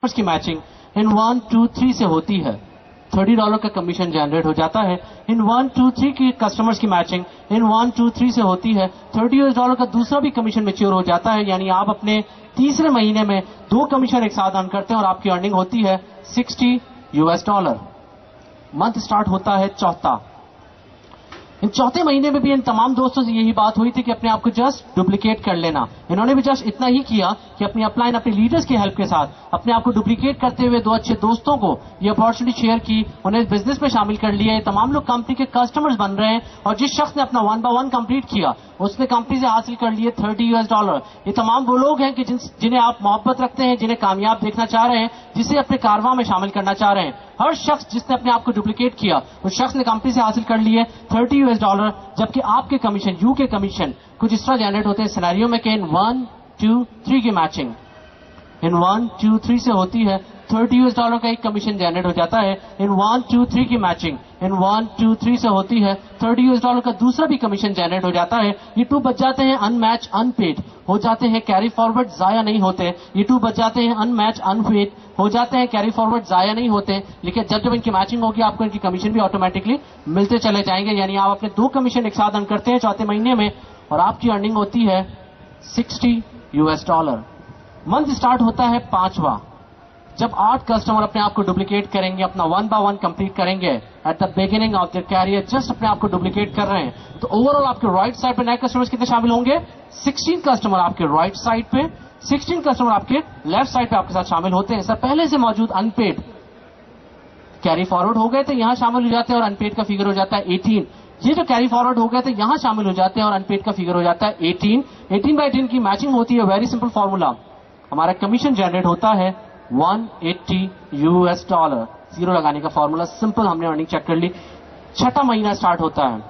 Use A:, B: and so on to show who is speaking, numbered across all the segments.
A: की मैचिंग इन 1, 2, 3 से होती है, $30 का कमीशन जनरेट हो जाता है। इन 1, 2, 3 की कस्टमर्स की मैचिंग इन 1, 2, 3 से होती है, $30 का दूसरा भी कमीशन मैच्योर हो जाता है। यानी आप अपने तीसरे महीने में 2 कमीशन एक साथ अर्न करते हैं और आपकी अर्निंग होती है $60। मंथ स्टार्ट होता है चौथा। इन चौथे महीने में भी इन तमाम दोस्तों से यही बात हुई थी कि अपने आप को जस्ट डुप्लीकेट कर लेना। इन्होंने भी जस्ट इतना ही किया कि अपनी अपलाइन अपने लीडर्स की हेल्प के साथ अपने आप को डुप्लीकेट करते हुए 2 अच्छे दोस्तों को ये अपॉर्चुनिटी शेयर की, उन्हें बिजनेस में शामिल कर लिया। ये तमाम लोग कंपनी के कस्टमर्स बन रहे हैं और जिस शख्स ने अपना 1 by 1 कंप्लीट किया उसने कंपनी से हासिल कर लिए $30। ये तमाम वो लोग हैं कि जिन्हें आप मोहब्बत रखते हैं, जिन्हें कामयाब देखना चाह रहे हैं, जिसे अपने कारवां में शामिल करना चाह रहे हैं। हर शख्स जिसने अपने आप को डुप्लीकेट किया उस शख्स ने कंपनी से हासिल कर लिए $30, जबकि आपके कमीशन यू के कमीशन कुछ इस तरह जनरेट होते हैं सिनेरियो में कि इन 1, 2, 3 की मैचिंग इन 1, 2, 3 से होती है, $30 का एक कमीशन जनरेट हो जाता है। इन 1, 2, 3 की मैचिंग इन 1, 2, 3 से होती है, $30 का दूसरा भी कमीशन जनरेट हो जाता है। ये 2 बच जाते हैं अनमैच अनपेड हो जाते हैं, कैरी फॉरवर्ड जाया नहीं होते। ये 2 बच जाते हैं अनमैच अनपेड हो जाते हैं, कैरी फॉरवर्ड जाया नहीं होते। लेकिन जब इनकी मैचिंग होगी आपको इनकी कमीशन भी ऑटोमेटिकली मिलते चले जाएंगे। यानी आप अपने 2 कमीशन एक साथ अर्न करते हैं चौथे महीने में और आपकी अर्निंग होती है $60। मंथ स्टार्ट होता है पांचवा। जब 8 कस्टमर अपने आप को डुप्लीकेट करेंगे, अपना 1 by 1 कंप्लीट करेंगे at the beginning of their career, just अपने आप को डुप्लीकेट कर रहे हैं, तो ओवरऑल आपके राइट साइड पे नए कस्टमर्स कितने शामिल होंगे? 16 कस्टमर आपके राइट साइड पे, 16 कस्टमर आपके लेफ्ट साइड पे आपके साथ शामिल होते हैं। सर पहले से मौजूद अनपेड कैरी फॉरवर्ड हो गए थे, यहां शामिल हो जाते हैं और अनपेड का फिगर हो जाता है 18। ये जो कैरी फॉरवर्ड हो गए थे यहां शामिल हो जाते हैं और अनपेड का फिगर हो जाता है 18। 18 by 18 की मैचिंग होती है, वेरी सिंपल फॉर्मूला। हमारा कमीशन जनरेट होता है $180। जीरो लगाने का फॉर्मूला सिंपल, हमने अर्निंग चेक कर ली। छठा महीना स्टार्ट होता है।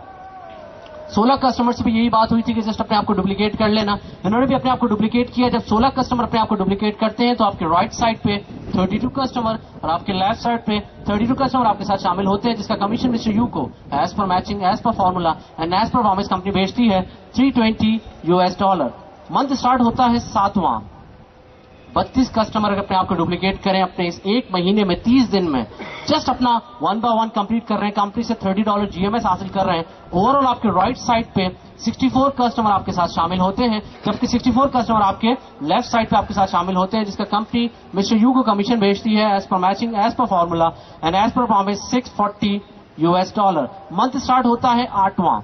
A: 16 कस्टमर से भी यही बात हुई थी कि जस्ट अपने आप को डुप्लीकेट कर लेना। इन्होंने भी अपने आप को डुप्लीकेट किया। जब 16 कस्टमर अपने आप को डुप्लीकेट करते हैं तो आपके राइट साइड पे 32 कस्टमर और आपके लेफ्ट साइड पे 32 कस्टमर आपके साथ शामिल होते हैं, जिसका कमीशन मिस्टर यू को as per matching, as per formula and as per promise company भेजती है $320। मंथ स्टार्ट होता है सातवां। 32 कस्टमर अगर अपने आप को डुप्लीकेट करें अपने इस एक महीने में 30 दिन में, जस्ट अपना 1 by 1 कंप्लीट कर रहे हैं, कंपनी से $30 GMS हासिल कर रहे हैं, ओवरऑल आपके राइट साइड पे 64 कस्टमर आपके साथ शामिल होते हैं, जबकि 64 कस्टमर आपके लेफ्ट साइड पे आपके साथ शामिल होते हैं, जिसका कंपनी मिस्टर यू को कमीशन भेजती है as per matching, as per formula and as per promise $640। Month start होता है आठवां।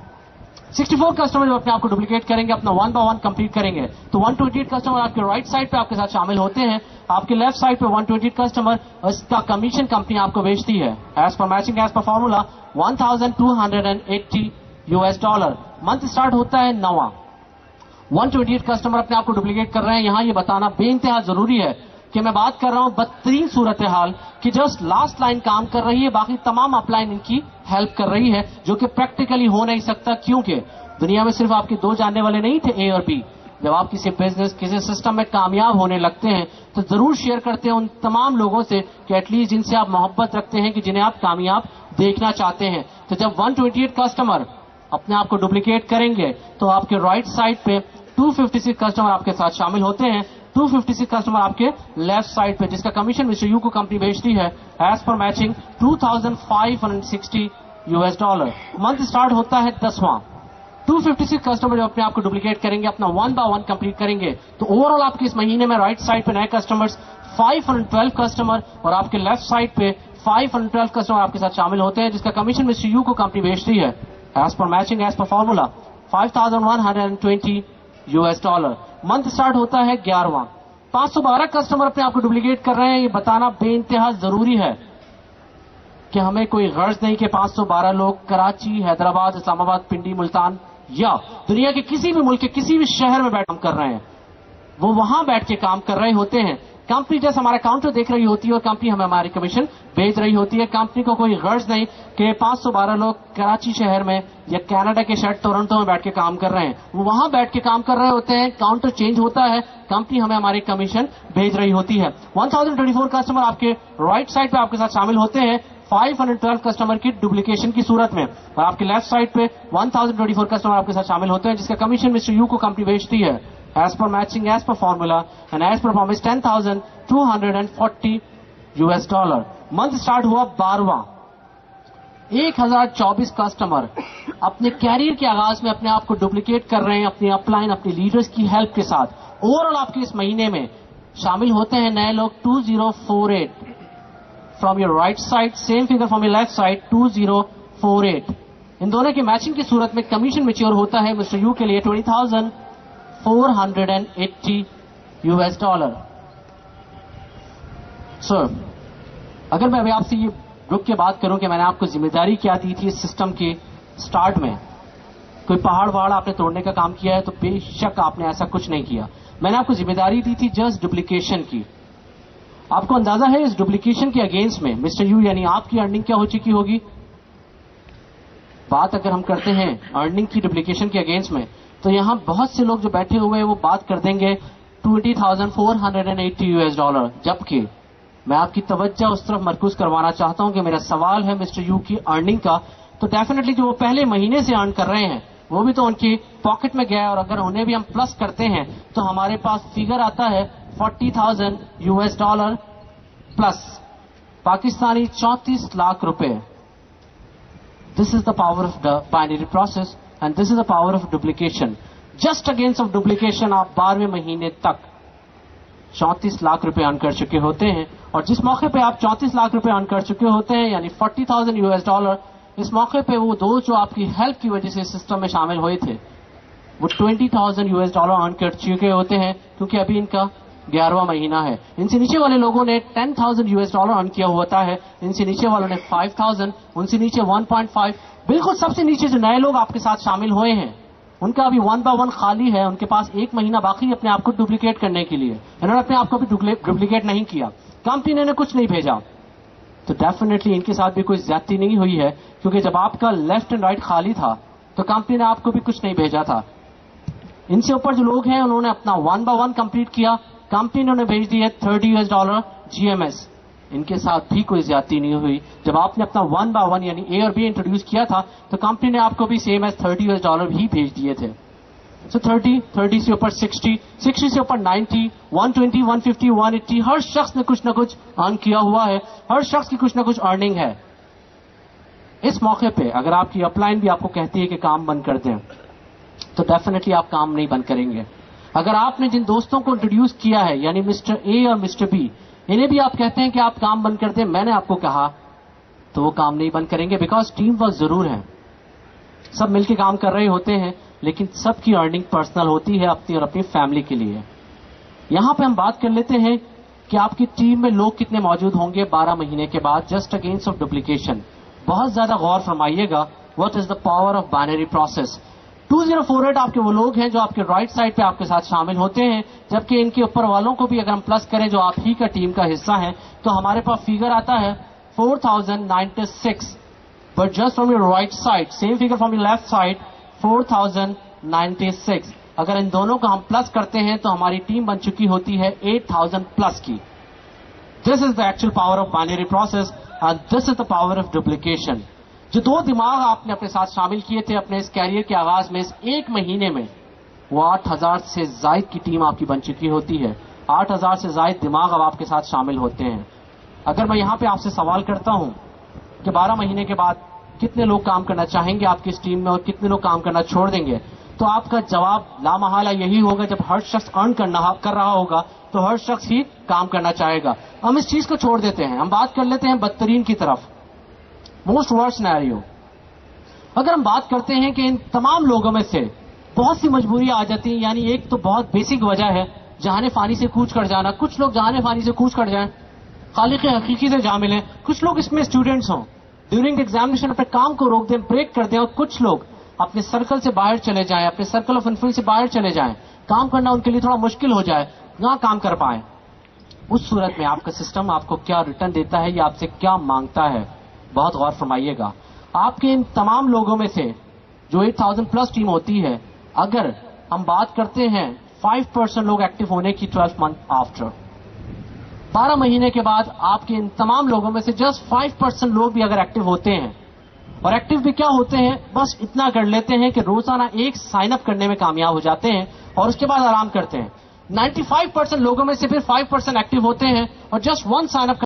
A: 64 कस्टमर जब अपने आप को डुप्लीकेट करेंगे, अपना 1 by 1 कंप्लीट करेंगे, तो 128 कस्टमर आपके राइट साइड पे आपके साथ शामिल होते हैं, आपके लेफ्ट साइड पे 128 कस्टमर, इसका कमीशन कंपनी आपको बेचती है as per matching, as per formula $1280। Month start होता है नवा। 128 कस्टमर अपने आप को डुप्लीकेट कर रहे हैं। यहां ये बताना बेइंतहा जरूरी है कि मैं बात कर रहा हूं बदतरीन सूरत हाल कि जस्ट लास्ट लाइन काम कर रही है, बाकी तमाम अपलाइन इनकी हेल्प कर रही है, जो कि प्रैक्टिकली हो नहीं सकता, क्योंकि दुनिया में सिर्फ आपके 2 जानने वाले नहीं थे, ए और बी। जब आप किसी बिजनेस, किसी सिस्टम में कामयाब होने लगते हैं तो जरूर शेयर करते हैं उन तमाम लोगों से कि एटलीस्ट जिनसे आप मोहब्बत रखते हैं, कि जिन्हें आप कामयाब देखना चाहते हैं। तो जब 128 कस्टमर अपने आप को डुप्लीकेट करेंगे तो आपके राइट साइड पे 256 कस्टमर आपके साथ शामिल होते हैं, 256 कस्टमर आपके लेफ्ट साइड पे, जिसका कमीशन मिस्टर यू को कंपनी भेजती है as per matching $2560। Month start होता है 10वां। 256 कस्टमर जो अपने आप को डुप्लीकेट करेंगे, अपना 1 by 1 कंप्लीट करेंगे, तो ओवरऑल आपके इस महीने में राइट साइड पे नए कस्टमर्स 512 कस्टमर और आपके लेफ्ट साइड पे 512 कस्टमर आपके साथ शामिल होते हैं, जिसका कमीशन मिस्टर यू को कंपनी भेजती है as per matching, as per formula $5120। Month start होता है 11वां। 512 कस्टमर अपने आप को डुप्लीकेट कर रहे हैं। ये बताना बेइंतहा जरूरी है कि हमें कोई गर्ज नहीं कि 512 लोग कराची, हैदराबाद, इस्लामाबाद, पिंडी, मुल्तान या दुनिया के किसी भी मुल्क के किसी भी शहर में बैठ काम कर रहे हैं। वो वहां बैठ के काम कर रहे होते हैं। कंपनी जैसे हमारा काउंटर देख रही होती है और कंपनी हमें हमारी कमीशन भेज रही होती है। कंपनी को कोई गर्ज नहीं कि 512 लोग कराची शहर में या कनाडा के शहर टोरंटो में बैठ के काम कर रहे हैं। वो वहां बैठ के काम कर रहे होते हैं, काउंटर चेंज होता है, कंपनी हमें हमारी कमीशन भेज रही होती है। 1024 कस्टमर आपके राइट साइड पे आपके साथ शामिल होते हैं 512 कस्टमर की डुप्लीकेशन की सूरत में, और आपके लेफ्ट साइड पे 1024 कस्टमर आपके साथ शामिल होते हैं, जिसका कमीशन मिस्टर यू को कंपनी भेजती है as per matching, as per formula, and as per promise $10,240. Month start हुआ 12वां। 1024 कस्टमर अपने कैरियर के आगाज में अपने आप को डुप्लीकेट कर रहे हैं अपनी अपलाइन, अपनी लीडर्स की हेल्प के साथ। ओवरऑल आपके इस महीने में शामिल होते हैं नए लोग 2048 from your right side, same figure from your left side 2048। इन दोनों की मैचिंग की सूरत में कमीशन मैच्योर होता है मिस्टर यू के लिए $20,480। सर, अगर मैं अभी आपसे ये रुक के बात करूं कि मैंने आपको जिम्मेदारी क्या दी थी इस सिस्टम के स्टार्ट में, कोई पहाड़ वहाड़ आपने तोड़ने का काम किया है तो बेशक आपने ऐसा कुछ नहीं किया। मैंने आपको जिम्मेदारी दी थी जस्ट डुप्लीकेशन की। आपको अंदाजा है इस डुप्लीकेशन के अगेंस्ट में मिस्टर यू यानी आपकी अर्निंग क्या हो चुकी होगी? बात अगर हम करते हैं अर्निंग की डुप्लीकेशन के अगेंस्ट में, तो यहां बहुत से लोग जो बैठे हुए हैं वो बात कर देंगे $20,480। जबकि मैं आपकी तवज्जो उस तरफ मरकूज करवाना चाहता हूं कि मेरा सवाल है मिस्टर यू की अर्निंग का, तो डेफिनेटली जो वो पहले महीने से अर्न कर रहे हैं वो भी तो उनकी पॉकेट में गया, और अगर उन्हें भी हम प्लस करते हैं तो हमारे पास फिगर आता है $40,000 प्लस पाकिस्तानी 34 लाख रुपए। This is the power of the binary process and this is the power of duplication. Just against of duplication आप 12वें महीने तक 34 लाख रुपए अर्न कर चुके होते हैं, और जिस मौके पे आप 34 लाख रुपए अर्न कर चुके होते हैं यानी $40,000, इस मौके पे वो दो जो आपकी हेल्प की वजह से सिस्टम में शामिल हुए थे वो $20,000 अर्न कर चुके होते हैं, क्योंकि अभी इनका 11वां महीना है। इनसे नीचे वाले लोगों ने $10,000 अर्न किया होता है, इनसे नीचे वालों ने 5,000, उनसे नीचे 1.5। बिल्कुल सबसे नीचे जो नए लोग आपके साथ शामिल हुए हैं उनका अभी 1 by 1 खाली है, उनके पास 1 महीना बाकी अपने आप को डुप्लीकेट करने के लिए। इन्होंने अपने आप को भी डुप्लीकेट नहीं किया, कंपनी ने कुछ नहीं भेजा, तो डेफिनेटली इनके साथ भी कोई ज्यादती नहीं हुई है, क्योंकि जब आपका लेफ्ट एंड राइट खाली था तो कंपनी ने आपको भी कुछ नहीं भेजा था। इनसे ऊपर जो लोग हैं उन्होंने अपना 1 by 1 कंप्लीट किया, कंपनी ने उन्हें भेज दिया $30 GMS। इनके साथ भी कोई ज्यादती नहीं हुई। जब आपने अपना 1 by 1 यानी A और B इंट्रोड्यूस किया था तो कंपनी ने आपको भी सेम एज $30 भी भेज दिए थे। सो 30 से ऊपर 60 से ऊपर 90, 120, 150, 180, हर शख्स ने कुछ न कुछ अर्न किया हुआ है, हर शख्स की कुछ न कुछ अर्निंग है। इस मौके पे अगर आपकी अपलाइन भी आपको कहती है कि काम बंद कर दें तो डेफिनेटली आप काम नहीं बंद करेंगे। अगर आपने जिन दोस्तों को इंट्रोड्यूस किया है यानी मिस्टर ए और मिस्टर बी, इन्हें भी आप कहते हैं कि आप काम बंद कर दें, मैंने आपको कहा, तो वो काम नहीं बंद करेंगे, बिकॉज टीम वर्क जरूर है, सब मिलकर काम कर रहे होते हैं, लेकिन सबकी अर्निंग पर्सनल होती है अपनी और अपनी फैमिली के लिए। यहां पे हम बात कर लेते हैं कि आपकी टीम में लोग कितने मौजूद होंगे 12 महीने के बाद जस्ट अगेंस्ट ऑफ डुप्लीकेशन। बहुत ज्यादा गौर फरमाइएगा, what is the power of binary process. 2048 आपके वो लोग हैं जो आपके राइट साइड पे आपके साथ शामिल होते हैं, जबकि इनके ऊपर वालों को भी अगर हम प्लस करें जो आप ही का टीम का हिस्सा है तो हमारे पास फिगर आता है 4096। But just from your right side, same figure from your left side 4096। अगर इन दोनों को हम प्लस करते हैं तो हमारी टीम बन चुकी होती है 8000 प्लस की। This is the actual power of binary process and this is the power of duplication. जो दो दिमाग आपने अपने साथ शामिल किए थे अपने इस कैरियर के आगाज में, इस एक महीने में वो 8000 से जायद की टीम आपकी बन चुकी होती है। 8000 से जायद दिमाग अब आपके साथ शामिल होते हैं। अगर मैं यहां पे आपसे सवाल करता हूं कि 12 महीने के बाद कितने लोग काम करना चाहेंगे आपकी इस टीम में और कितने लोग काम करना छोड़ देंगे, तो आपका जवाब लामहला यही होगा, जब हर शख्स अर्न कर रहा होगा तो हर शख्स ही काम करना चाहेगा। हम इस चीज को छोड़ देते हैं, हम बात कर लेते हैं बदतरीन की तरफ, मोस्ट वर्स्ट सिनेरियो। अगर हम बात करते हैं कि इन तमाम लोगों में से बहुत सी मजबूरी आ जाती है, यानी एक तो बहुत बेसिक वजह है जहाने फानी से कूच कर जाना। कुछ लोग जहाने फानी से कूच कर जाएं, खालिक हकीकी से जा मिले। कुछ लोग इसमें स्टूडेंट्स हों, ड्यूरिंग एग्जामिनेशन अपने काम को रोक दें, ब्रेक कर दें, और कुछ लोग अपने सर्कल से बाहर चले जाएं, अपने सर्कल ऑफ इन्फ्लुएंस से बाहर चले जाएं, काम करना उनके लिए थोड़ा मुश्किल हो जाए, ना काम कर पाए। उस सूरत में आपका सिस्टम आपको क्या रिटर्न देता है या आपसे क्या मांगता है, बहुत गौर फरमाइएगा। आपके इन तमाम लोगों में से जो 8000 प्लस टीम होती है, अगर हम बात करते हैं 5% लोग एक्टिव होने की 12 मंथ आफ्टर, 12 महीने के बाद आपके इन तमाम लोगों में से जस्ट 5% लोग भी अगर एक्टिव होते हैं اور ایکٹیو بھی کیا ہوتے ہیں, بس اتنا کر لیتے ہیں کہ روزانہ ایک سائن اپ کرنے میں کامیاب ہو جاتے ہیں اور اس کے بعد آرام کرتے ہیں. 95% لوگوں میں سے پھر 5% ایکٹیو ہوتے ہیں اور جسٹ 1 سائن اپ